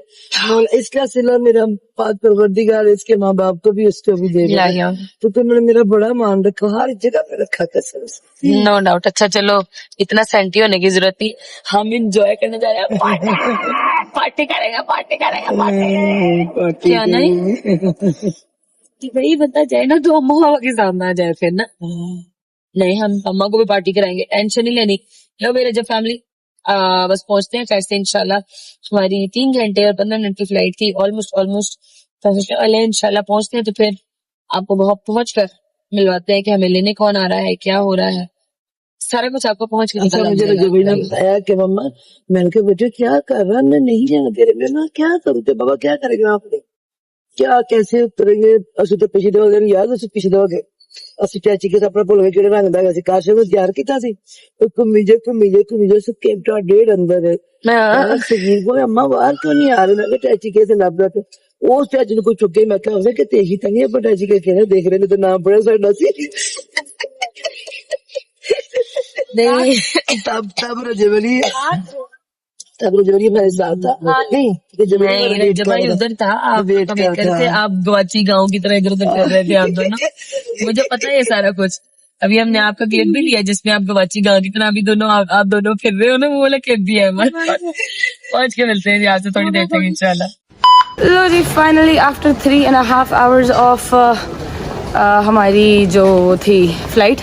इसका सिला मेरा पाक परवरदिगार इसके माँ बाप को भी उसको भी दे या तो तुमने मेरा बड़ा मान रखा हर जगह पे रखा कसम से। No doubt. अच्छा चलो इतना सेंटी होने की जरूरत नहीं, हम इंजॉय करने जा रहे हैं, पार्टी करेंगे क्या नहीं कि भाई बता जाए ना तो अम्मा बाबा के सामने आ जाए फिर ना, नहीं हम अम्मा को भी पार्टी कराएंगे, टेंशन नहीं लेनी। लो मेरे जब फैमिली बस पहुंचते हैं खैर से इंशाल्लाह। हमारी 3 घंटे और 15 मिनट की फ्लाइट थी, ऑलमोस्ट इंशाल्लाह पहुंचते हैं तो फिर आपको बहुत पहुंच कर मिलवाते हैं कि हमें लेने कौन आ रहा है, क्या हो रहा है, सारा कुछ आपको पहुंच के अच्छा मुझे रजब ने बताया कि मम्मा मैंने कहा बेटे क्या कर रहा मैं नहीं जाना तेरे में ना क्या करूँ ते बाबा क्या करेंगे आपने क्या कैसे उतरेंगे असि तो पिछले दफा याद असि पिछले दफा ਅਸੀਂ ਚਾਚੀ ਕੇ ਆਪਣਾ ਭੁੱਲ ਗਏ ਕਿਹੜੇ ਰੰਗ ਦਾ ਸੀ ਕਾਸ਼ ਨੂੰ ਤਿਆਰ ਕੀਤਾ ਸੀ ਘੁੰਮੀ ਜੇ ਸਭ ਕੈਂਟਾ ਡੇਢ ਅੰਦਰ ਹੈ ਸਰੀਰ को अम्मा बाहर क्यों नहीं आ रहे मैं चाची के से लभ रहा था उस चाची ने कोई चुके मैं क्या कि तेजी तो नहीं है चाची के कहना देख रहे तो नाम पड़ा साडा सी नहीं तब रजबली मेरे साथ था नहीं जब भाई उधर था आप वेट करते, आप गवाची गांव की तरह इधर उधर कर रहे थे आप दोनों, मुझे पता है सारा कुछ। अभी हमने आपका क्लिप भी लिया जिसमें आप गवाची गांव की तरह अभी दोनों आप दोनों फिर रहे हो ना, वो वाला क्लिप भी है हमारे पास। पहुंच के मिलते हैं यहाँ से थोड़ी देर तक इंशाल्लाह। लो जी फाइनली आफ्टर 3.5 hours ऑफ हमारी जो थी फ्लाइट,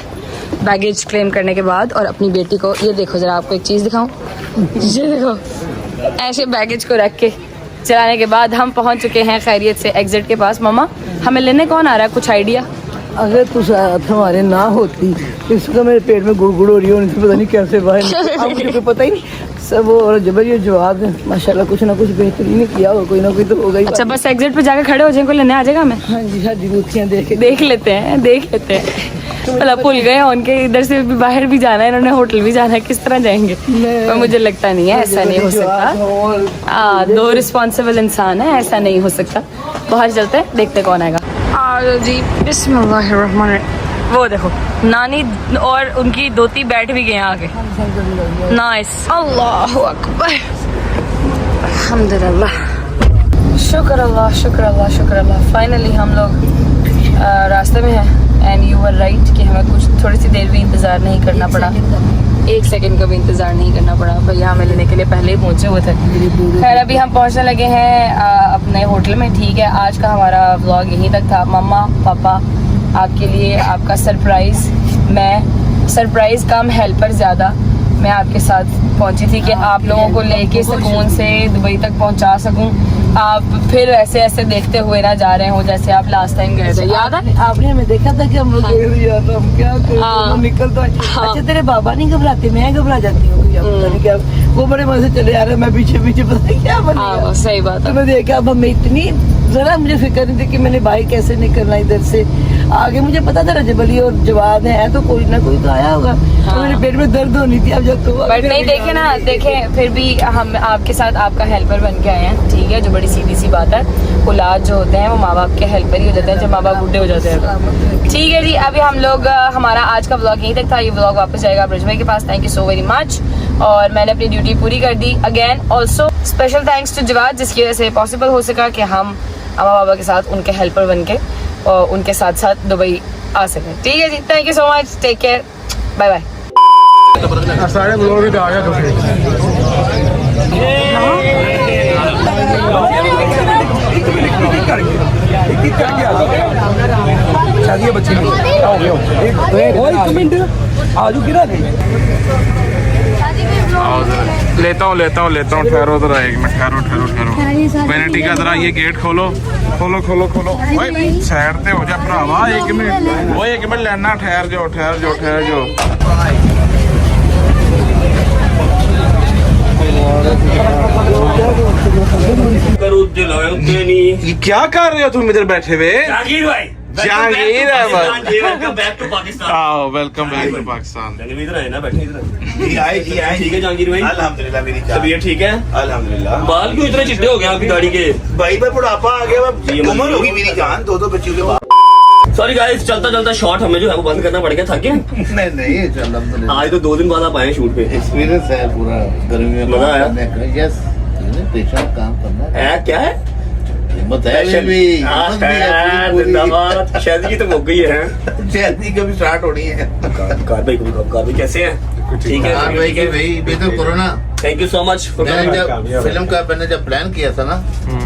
बैगेज क्लेम करने के बाद, और अपनी बेटी को ये देखो जरा, आपको एक चीज दिखाऊं, ये देखो ऐसे बैगेज को रख के चलाने के बाद हम पहुंच चुके हैं खैरियत से एग्जिट के पास। मामा हमें लेने कौन आ रहा है, कुछ आइडिया? अगर तू साथ हमारे ना होती इसका मेरे पेट में गुड़गुड़ हो रही हो, पता नहीं कैसे बाहर अब मुझे कोई पता ही नहीं सब वो जबर ये जवाब है माशाल्लाह कुछ ना कुछ बेहतरीन ही किया हो, कोई ना कोई तो होगा ही। अच्छा बस एग्जिट पे जाके खड़े हो जाए, कोई लेने आ जाएगा हमें? हाँ जी साड़ी बूथियाँ देख लेते हैं मतलब भूल गए उनके, इधर से भी बाहर भी जाना है, इन्होंने होटल भी जाना है, किस तरह जाएंगे? पर मुझे लगता नहीं है, ऐसा नहीं हो सकता। 2 रिस्पॉन्सिबल इंसान है, ऐसा नहीं हो सकता। बाहर चलते हैं, देखते कौन आएगा। जी बिस्मिल्लाहिर्रहमानिर्रहीम। वो देखो नानी और उनकी दोती बैठ भी गए आगे। नाइस, अल्लाहु अकबर, अल्हम्दुलिल्लाह, शुक्र अल्लाह। फाइनली हम लोग रास्ते में हैं एंड यू वर राइट कि हमें कुछ थोड़ी सी देर भी इंतज़ार नहीं करना पड़ा, 1 सेकंड का भी इंतज़ार नहीं करना पड़ा। भैया हमें लेने के लिए पहले ही पहुंचे हुए थे। खैर अभी हम पहुंचने लगे हैं अपने होटल में। ठीक है, आज का हमारा व्लॉग यहीं तक था। मम्मा पापा आपके लिए आपका सरप्राइज़, मैं सरप्राइज़ कम हेल्पर ज़्यादा, मैं आपके साथ पहुंची थी कि आप लोगों को लेके सुकून से दुबई तक पहुंचा सकूं। आप फिर ऐसे ऐसे देखते हुए ना जा रहे हो जैसे आप लास्ट टाइम गए थे, याद है? आपने हमें देखा था कि हम लोग हम क्या करते हाँ। हम निकल तो आए। हाँ। अच्छा तेरे बाबा नहीं घबराते, मैं घबरा जाती हूँ या पता नहीं क्या। वो बड़े मजे चले आ रहे, मैं पीछे पीछे पता नहीं क्या बन हाँ गया। सही बात तो है। मैं देखा अब हमें इतनी जरा मुझे फिक्र नहीं थी कि मैंने भाई कैसे निकलना इधर से आगे। मुझे पता था रजब अली और जवाब है तो कोई ना कोई तो आया होगा। तो मेरे पेट में दर्द होनी थी। अब जब तो बट नहीं देखे ना, देखे फिर भी हम आपके साथ आपका हेल्पर बन के आए हैं। ठीक है, जो बड़ी सीधी सी बात है, औलाद जो होते हैं वो माँ बाप के हेल्पर ही हो जाते हैं जब माँ बाप बूढ़े हो जाते हैं। ठीक है जी, अभी हम लोग हमारा आज का व्लॉग यहीं तक था। ये व्लॉग वापस जाएगा ब्रिज भाई के पास। Thank you so very much. और मैंने अपनी ड्यूटी पूरी कर दी। Again also special thanks to Jawad, जिसकी वजह से पॉसिबल हो सका कि हम अम्मा बाबा के साथ उनके हेल्पर बन के और उनके साथ साथ दुबई आ सकें। ठीक है जी, thank you so much, take care, bye bye. सारे ब्लॉग भी आ गया शादी बच्ची एक मिनट आजू गिरा लेता हूँ ठहरो जरा, 1 मिनट ठहरो। वैनिटी का जरा ये गेट खोलो। ओए साइड ते हो जा भरावा, 1 मिनट। ओए 1 मिनट लेना, ठहर जाओ। ये क्या कर रहे हो तुम इधर बैठे हुए? जहांगीर भाई, Jahangir Ahmed, welcome back to Pakistan. आओ, वेलकम बैक टू पाकिस्तान। इधर आए ना, बैठे इधर। जी आए ठीक है जहांगीर भाई, अल्हम्दुलिल्लाह मेरी जान। तबीयत ठीक है? अल्हम्दुलिल्लाह। बाल क्यों इतने चिट्टे हो गए आपकी दाढ़ी के? भाई पर बुढ़ापा आ गया, उम्र होगी मेरी जान, 2 बच्चों के बाद। सॉरी गाइस, चलता शॉट हमें जो है वो बंद करना पड़ गया। थके नहीं अल्हम्दुलिल्लाह, आज तो 2 दिन बाद आप आए शूट पे। एक्सपीरियंस है पूरा गर्मी में मजा आया? यस, पेशेंट काम करना है क्या है? हिम्मत है भी, हिम्मत भी है पूरी। जिंदाबाद। शादी की तो हो गई है। जल्दी कभी स्टार्ट होनी है। कार भाई कैसे हैं? ठीक है हाँ भाई की भाई बेहतर करो ना। Thank you so much. मैंने जब फिल्म का मैंने जब प्लान किया था ना,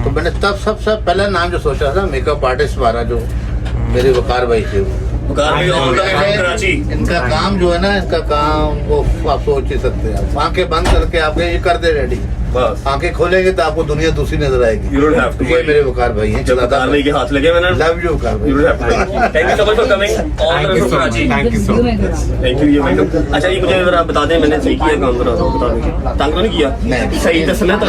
तो मैंने तब सबसे पहला नाम जो सोचा था मेकअप आर्टिस्ट वाला, जो मेरे वकार भाई थे। कराची। इनका काम जो है ना, इनका काम वो आप सोच ही सकते हैं। आंखें बंद करके आप ये कर दे रेडी, बस आंखें खोलेंगे तो आपको दुनिया दूसरी नजर आएगी। You don't have to ये worry. मेरे वकार भाई हैं। जब कारवाई के हाथ लगे मैंने लव यू वकार भाई। You don't have to worry. Thank you so much for coming. All the way from Karachi. Thank you so much. Thank you, you're welcome. अच्छा ये मुझे जरा बता दें, मैंने सही किया काम, जरा बता दें। तंग तो नहीं किया? नहीं। सही दसना था,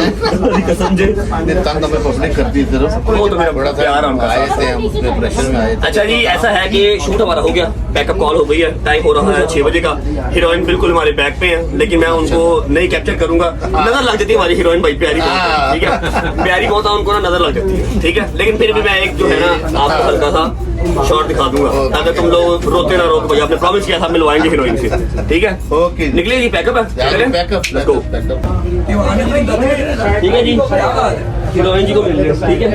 कसम जे। तंग हमें पब्लिक करती है सिर्फ, वो तो मेरा बड़ा प्यार हमका आए थे हम, उसमें प्रेशर में आए थे। अच्छा जी, ऐसा है कि शूट हमारा हो गया, बैकअप कॉल हो गई है, टाइम हो रहा है 6 बजे का। हीरोइन बिल्कुल हमारे बैक पे है, लेकिन मैं उनको नहीं कैप्चर करूंगा। नजर लग जाती है हमारी हीरोइन भाई, प्यारी बहुत है, ठीक है? प्यारी बहुत है, उनको ना नजर लग जाती है, ठीक है? लेकिन फिर भी मैं एक जो है ना आपको हल्का सा शॉट दिखा दूंगा, ताकि तुम लोग रोते ना रोक। भैया आपने प्रॉमिस किया था मिलवाएंगे हीरोइन से, ठीक है? ओके जी। निकलिए जी, पैकअप है, चलें? Backup Let's go. ठीक है जी, हीरोइन जी को मिल रहे, ठीक है?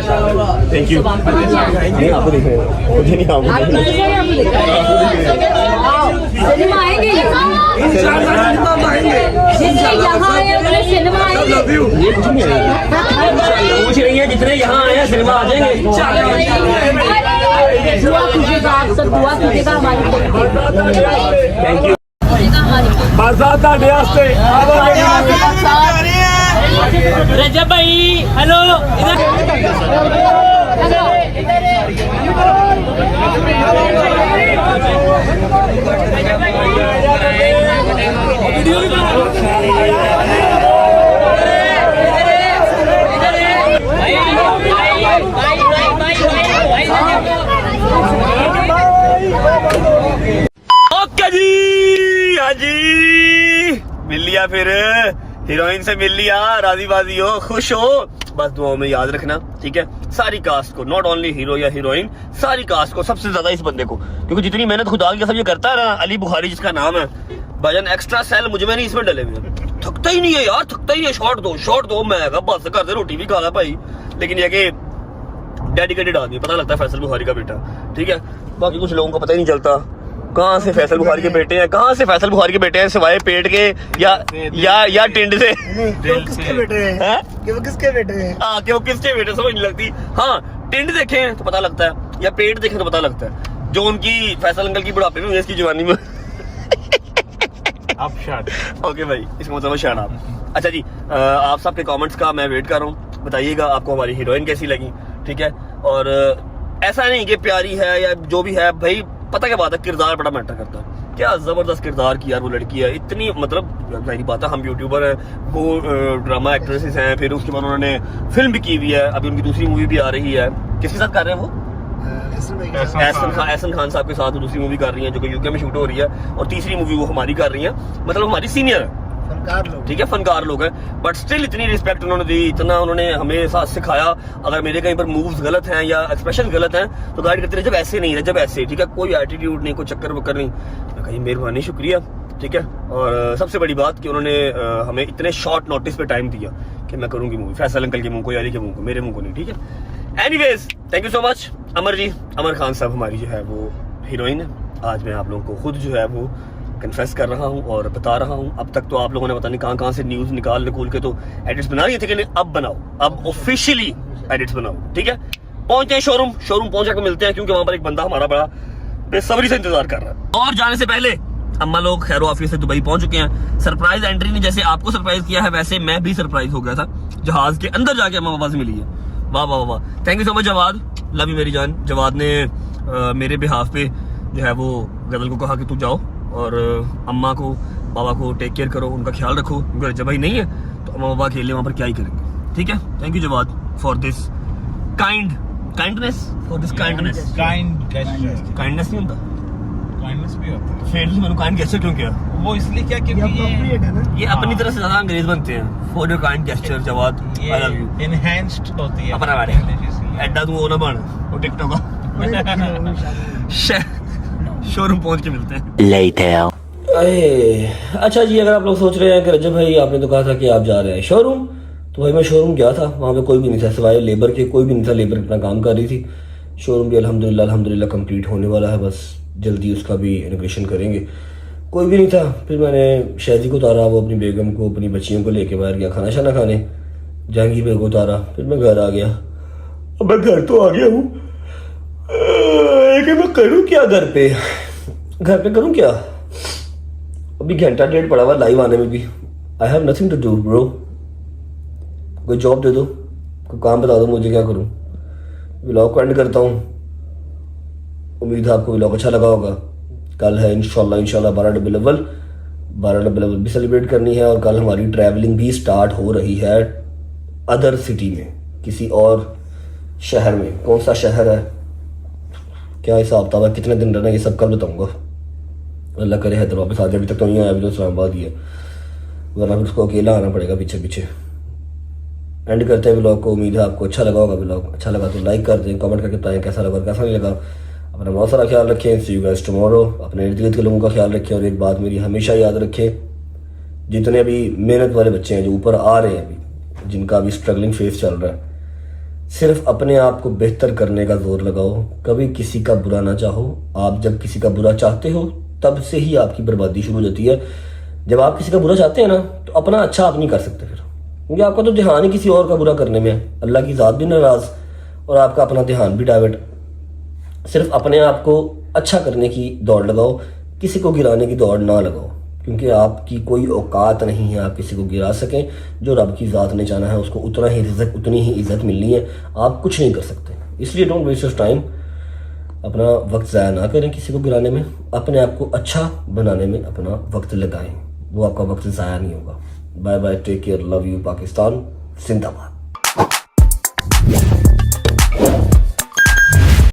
Thank you. नहीं आपको देख रहे हैं, मुझे नहीं आपको। सिनेमा आएंगे यहाँ पूछ रही है, जितने यहाँ आए हैं सिनेमा आ जाएंगे। Thank you. रजब भाई हेलो ओके जी, हाँ जी, मिल लिया, फिर हीरोइन से मिल लिया, राजी बाजी हो, खुश हो। बस दुआओं में याद रखना, ठीक है? सारी कास्ट को, नॉट ओनली हीरो या हीरोइन, सारी कास्ट को, सबसे ज्यादा इस बंदे को, क्योंकि जितनी मेहनत खुदा की कसम ये करता है ना, अली बुखारी जिसका नाम है, भजन एक्स्ट्रा सेल मुझ में नहीं, इसमें डले हुए, थकता ही नहीं है यार, थकता ही नहीं है। शॉट दो, मैं बस घर से रोटी भी खा ला भाई, लेकिन ये कि डेडिकेटेड आदमी, पता लगता है फैसल बुखारी का बेटा, ठीक है। बाकी कुछ लोगों को पता ही नहीं चलता कहाँ से फैसल बुखारी के बेटे हैं, कहाँ से फैसल बुखारी के बेटे हैं, सिवाय पेट के या टिंड से। किसके बेटे हैं? कि वो किसके बेटे हैं? हाँ, कि वो किसके बेटे समझ नहीं लगती। हाँ, टिंड देखें तो पता लगता है, या पेट देखें तो पता लगता है। जो उनकी फैसल अंकल की बुढ़ापे में, इसकी जवानी में। अब शट। ओके भाई, इसका मतलब शट आप। अच्छा जी, आप सबके कमेंट्स का मैं वेट कर रहा हूँ, बताइएगा आपको हमारी हीरोइन कैसी लगी, ठीक है। और ऐसा नहीं कि प्यारी है या जो भी है भाई, पता क्या बात है, किरदार बड़ा मैटर करता है। क्या जबरदस्त किरदार की यार वो लड़की है, इतनी मतलब मेरी बात है, हम यूट्यूबर हैं, वो ड्रामा एक्ट्रेसेस हैं, फिर उसके बाद उन्होंने फिल्म भी की हुई है, अभी उनकी दूसरी मूवी भी आ रही है। किसके साथ कर रहे हैं वो? एहसन खान साहब के साथ दूसरी मूवी कर रही है, जो कि यूके में शूट हो रही है, और तीसरी मूवी वो हमारी कर रही है, मतलब हमारी सीनियर है, फनकार लोग, ठीक है, फनकार लोग हैं। बट स्टिल इतनी रिस्पेक्ट उन्होंने दी, इतना उन्होंने हमें साथ सिखाया। अगर मेरे कहीं पर मूव्स गलत हैं या एक्सप्रेशन गलत हैं तो गाइड करते रहे, जब ऐसे नहीं है, जब ऐसे, ठीक है, कोई एटीट्यूड नहीं, कोई चक्कर वक्कर नहीं। मैं कहीं मेहरबानी, शुक्रिया, ठीक है। और सबसे बड़ी बात कि उन्होंने हमें इतने शॉर्ट नोटिस पे टाइम दिया कि मैं करूंगी मूवी, फैसल अंकल के मुंह को, यारी के मुंह को, मेरे मुंह को नहीं, ठीक है। Anyways, thank you so much Amar ji, Amar Khan साहब हमारी जो है वो हीरोइन है। आज मैं आप लोगों को खुद जो है वो कन्फेस कर रहा हूँ और बता रहा हूँ। अब तक तो आप लोगों ने पता नहीं कहाँ से न्यूज़ निकाल के तो एडिट्स बना रही थे, कि अब बनाओ, अब ऑफिशियली एडिट्स बनाओ, ठीक है। पहुंचते हैं शोरूम पहुंच के मिलते हैं, क्योंकि वहां पर एक बंदा हमारा बड़ा बेसब्री से इंतजार कर रहा है। और जाने से पहले अम्मा लोग खैर ऑफिस से दुबई पहुंच चुके हैं। सरप्राइज एंट्री ने जैसे आपको सरप्राइज किया है, वैसे मैं भी सरप्राइज हो गया था, जहाज के अंदर जाके अम्मा पापा से मिली है। वाह वाह वाह, thank you so much Jawad, love you मेरी जान। जवाद ने मेरे बिहाफ पे जो है वो गजल को कहा कि तू जाओ और अम्मा को बाबा को टेक केयर करो, उनका ख्याल रखो, क्योंकि जब भाई नहीं है तो अम्मा बाबा अकेले वहाँ पर क्या ही करेंगे, ठीक है। Thank you Jawad for this kindness, for this kindness. Kindness नहीं होता, काइंडनेस भी होता है। फिर मैंने काइंड गेस्चर क्यों किया? वो इसलिए क्या, क्योंकि ये अपनी तरफ से ज्यादा अंग्रेज बनते हैं। For your kind gesture Jawad, I love you. Enhanced होती है अपना बारे एडा तू वो ना बन, वो टिकटॉक शोरूम पहुंच के मिलते हैं। अच्छा जी, अगर आप लोग सोच रहे हैं कि रजब भाई आपने तो कहा था कि आप जा रहे हैं शोरूम, तो भाई मैं शोरूम गया था, वहाँ पे कोई भी नहीं था सिवाय लेबर के, कोई भी नहीं था। लेबर अपना काम कर रही थी। शोरूम भी अल्हम्दुलिल्लाह कंप्लीट होने वाला है, बस जल्दी उसका भी इनोग्रेशन करेंगे। कोई भी नहीं था। फिर मैंने शहजी को उतारा, वो अपनी बेगम को, अपनी बच्चियों को लेके बाहर गया खाना शाना खाने। जहांगीर बेग को उतारा, फिर मैं घर आ गया। अब मैं घर तो आ गया हूँ, लेकिन मैं करूँ क्या घर पे करूँ क्या? अभी घंटा डेढ़ पड़ा हुआ लाइव आने में भी। I have nothing to do bro. कोई जॉब दे दो, कोई काम बता दो मुझे, क्या करूँ? व्लॉग को एंड करता हूँ। उम्मीद है आपको व्लॉग अच्छा लगा होगा। कल है इंशाल्लाह 12 डबल भी सेलिब्रेट करनी है, और कल हमारी ट्रैवलिंग भी स्टार्ट हो रही है अदर सिटी में, किसी और शहर में। कौन सा शहर है, क्या हिसाब किताब है, कितने दिन रहना, ये सब कल बताऊंगा। अल्लाह करे हैदर वापस आ जाए। अभी तक तो नहीं आया, अभी तो इस्लामाबाद ही है, वरना फिर उसको अकेला आना पड़ेगा पीछे। एंड करते हैं व्लॉग को। उम्मीद है आपको अच्छा लगा होगा। व्लॉग अच्छा लगा तो लाइक कर दें, कमेंट करके बताएं कैसा लगा और कैसा नहीं लगा। अपना बहुत सारा ख्याल रखें। सी यू गाइस टुमारो। अपने इर्द गिर्द के लोगों का ख्याल रखें, और एक बात मेरी हमेशा याद रखें, जितने अभी मेहनत वाले बच्चे हैं जो ऊपर आ रहे हैं, अभी जिनका अभी स्ट्रगलिंग फेस चल रहा है, सिर्फ अपने आप को बेहतर करने का जोर लगाओ, कभी किसी का बुरा ना चाहो। आप जब किसी का बुरा चाहते हो तब से ही आपकी बर्बादी शुरू हो जाती है। जब आप किसी का बुरा चाहते हैं ना, तो अपना अच्छा आप नहीं कर सकते फिर, क्योंकि आपका तो ध्यान ही किसी और का बुरा करने में है। अल्लाह की ज़ात भी नाराज और आपका अपना ध्यान भी डाइवर्ट। सिर्फ अपने आप को अच्छा करने की दौड़ लगाओ, किसी को गिराने की दौड़ ना लगाओ, क्योंकि आपकी कोई औकात नहीं है आप किसी को गिरा सकें। जो रब की ज़ात ने चाहना है उसको उतना ही रिज़्क, उतनी ही इज़्ज़त मिलनी है। आप कुछ नहीं कर सकते। इसलिए डोंट वेस्ट योर टाइम। अपना वक्त ज़ाया ना करें किसी को गिराने में, अपने आप को अच्छा बनाने में अपना वक्त लगाएं, वो आपका वक्त ज़ाया नहीं होगा। Bye bye, take care, love you, Pakistan जिंदाबाद।